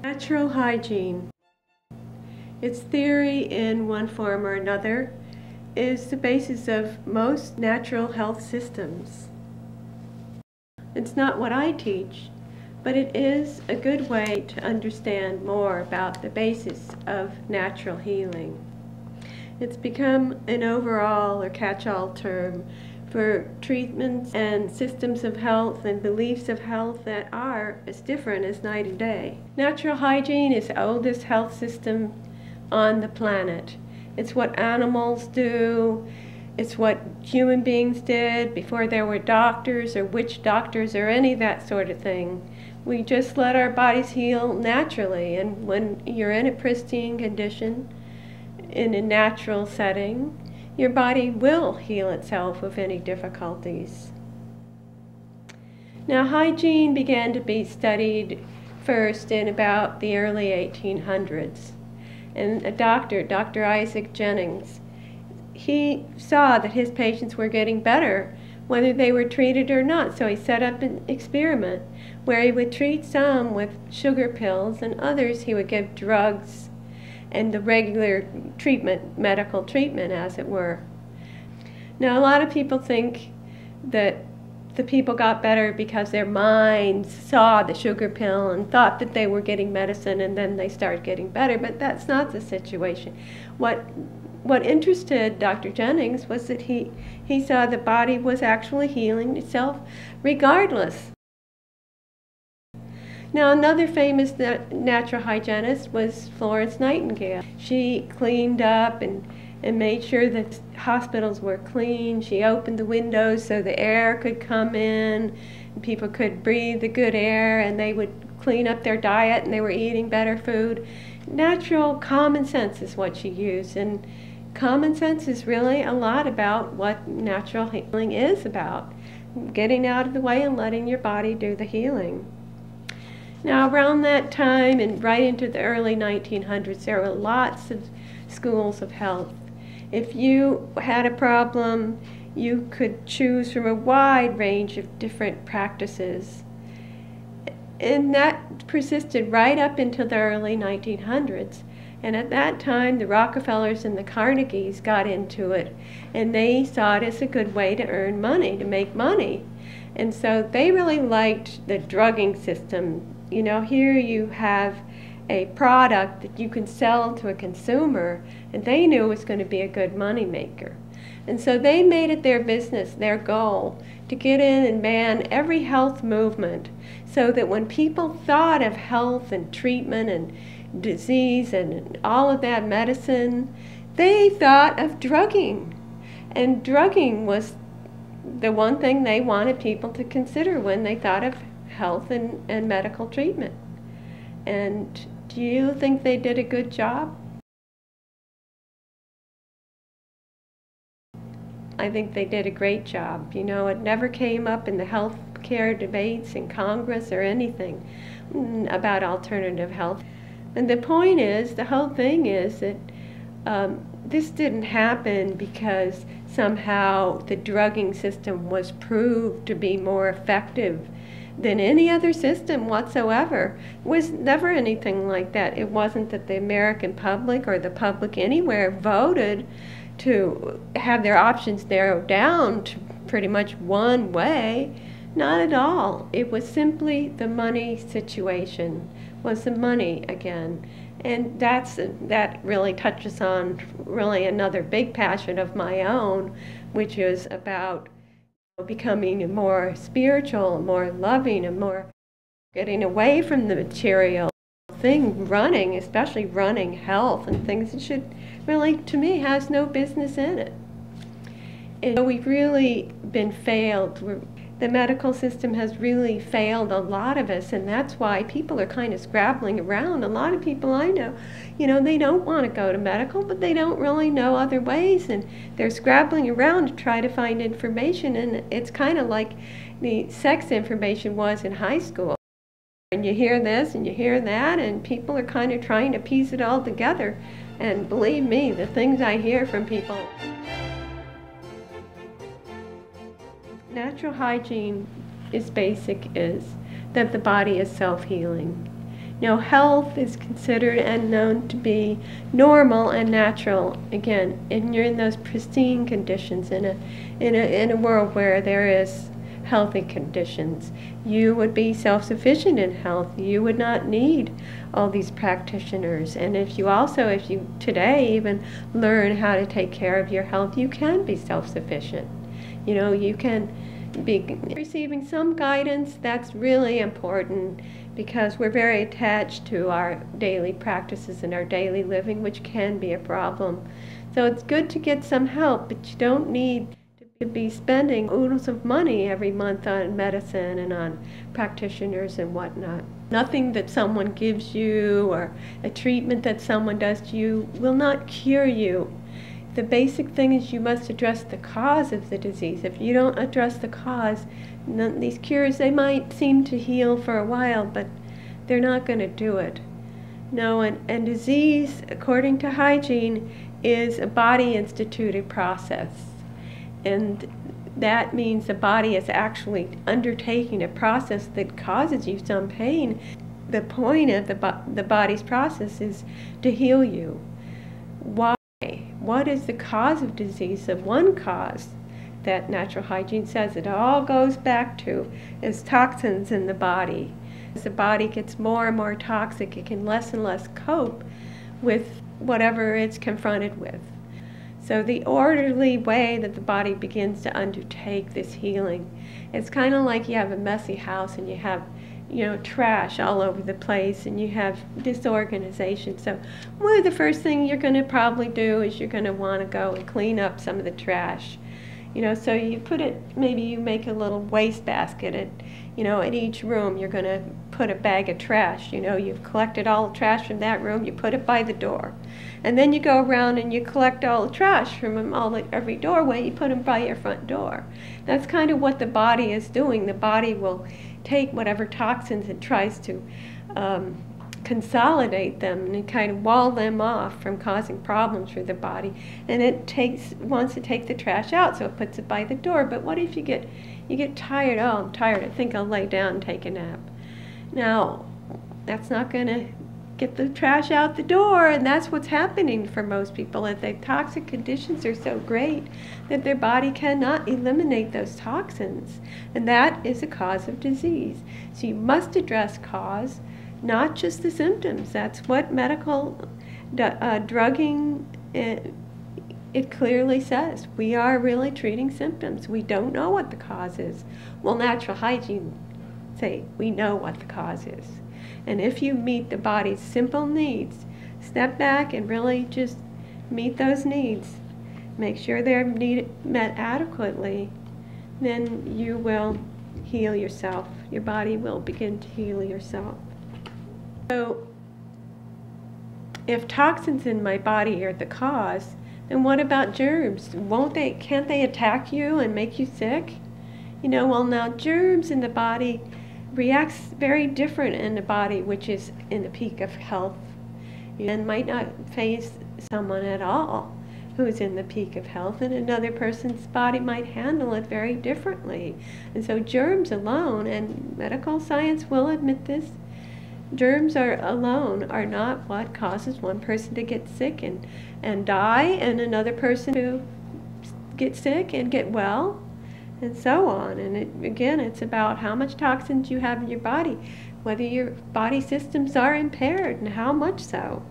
Natural hygiene. Its theory, in one form or another, is the basis of most natural health systems. It's not what I teach, but it is a good way to understand more about the basis of natural healing. It's become an overall or catch-all term for treatments and systems of health and beliefs of health that are as different as night and day. Natural hygiene is the oldest health system on the planet. It's what animals do. It's what human beings did before there were doctors or witch doctors or any of that sort of thing. We just let our bodies heal naturally, and when you're in a pristine condition, in a natural setting, your body will heal itself with any difficulties. Now, hygiene began to be studied first in about the early 1800s. And a doctor, Dr. Isaac Jennings, he saw that his patients were getting better whether they were treated or not. So he set up an experiment where he would treat some with sugar pills and others he would give drugs and the regular treatment, medical treatment as it were. Now, a lot of people think that the people got better because their minds saw the sugar pill and thought that they were getting medicine, and then they started getting better, but that's not the situation. What interested Dr. Jennings was that he saw the body was actually healing itself regardless. Now, another famous natural hygienist was Florence Nightingale. She cleaned up and made sure that hospitals were clean. She opened the windows so the air could come in, and people could breathe the good air, and they would clean up their diet, and they were eating better food. Natural common sense is what she used, and common sense is really a lot about what natural healing is about, getting out of the way and letting your body do the healing. Now, around that time and right into the early 1900s, there were lots of schools of health. If you had a problem, you could choose from a wide range of different practices. And that persisted right up until the early 1900s. And at that time, the Rockefellers and the Carnegies got into it, and they saw it as a good way to earn money, to make money. And so they really liked the drugging system. You know, here you have a product that you can sell to a consumer, and they knew it was going to be a good money maker. And so they made it their business, their goal, to get in and ban every health movement, so that when people thought of health and treatment and disease and all of that medicine, they thought of drugging. And drugging was the one thing they wanted people to consider when they thought of health and medical treatment. And do you think they did a good job? I think they did a great job. You know, it never came up in the health care debates in Congress or anything about alternative health. And the point is, the whole thing is that this didn't happen because somehow the drugging system was proved to be more effective than any other system whatsoever. It was never anything like that. It wasn't that the American public or the public anywhere voted to have their options narrowed down to pretty much one way. Not at all. It was simply the money situation, was the money again. And that really touches on really another big passion of my own, which is about becoming more spiritual, more loving, and more getting away from the material thing, running, especially running health and things that should really, to me, has no business in it. And we've really been failed. The medical system has really failed a lot of us, and that's why people are kind of scrabbling around. A lot of people I know, you know, they don't want to go to medical, but they don't really know other ways, and they're scrabbling around to try to find information, and it's kind of like the sex information was in high school. And you hear this and you hear that, and people are kind of trying to piece it all together. And believe me, the things I hear from people. Natural hygiene is basic, is that the body is self-healing. Health is considered and known to be normal and natural. Again, and you're in those pristine conditions in a world where there is healthy conditions. You would be self-sufficient in health. You would not need all these practitioners. And if you today even learn how to take care of your health, you can be self-sufficient. You can be receiving some guidance. That's really important, because we're very attached to our daily practices and our daily living, which can be a problem. So it's good to get some help, but you don't need to be spending oodles of money every month on medicine and on practitioners and whatnot. Nothing that someone gives you or a treatment that someone does to you will not cure you. The basic thing is you must address the cause of the disease. If you don't address the cause, these cures, they might seem to heal for a while, but they're not going to do it. No, and disease, according to Hygiene, is a body-instituted process. And that means the body is actually undertaking a process that causes you some pain. The point of the body's process is to heal you. Why? What is the cause of disease? The one cause that natural hygiene says it all goes back to is toxins in the body. As the body gets more and more toxic, it can less and less cope with whatever it's confronted with. So the orderly way that the body begins to undertake this healing, it's kind of like you have a messy house and you have trash all over the place and you have disorganization. So one of the first things you're going to probably do is you're going to want to go and clean up some of the trash. So you put it, maybe you make a little waste basket at each room. You're going to put a bag of trash. You've collected all the trash from that room, you put it by the door. And then you go around and you collect all the trash from every doorway, you put them by your front door. That's kind of what the body is doing. The body will take whatever toxins it tries to consolidate them and kind of wall them off from causing problems for the body. And it wants to take the trash out, so it puts it by the door. But what if you get tired? Oh, I'm tired. I think I'll lay down and take a nap. Now, that's not going to get the trash out the door, and that's what's happening for most people. That the toxic conditions are so great that their body cannot eliminate those toxins, and that is a cause of disease. So you must address cause, not just the symptoms. That's what medical drugging, it clearly says. We are really treating symptoms. We don't know what the cause is. Well, natural hygiene say we know what the cause is. And if you meet the body's simple needs, step back and really just meet those needs, make sure they're met adequately, then you will heal yourself. Your body will begin to heal yourself. So if toxins in my body are the cause, then what about germs? Can't they attack you and make you sick? Well, now germs in the body reacts very different in the body, which is in the peak of health, and might not faze someone at all who's in the peak of health, and another person's body might handle it very differently. And so germs alone, and medical science will admit this, germs alone are not what causes one person to get sick and die, and another person to get sick and get well, and so on. And again, it's about how much toxins you have in your body, whether your body systems are impaired and how much so.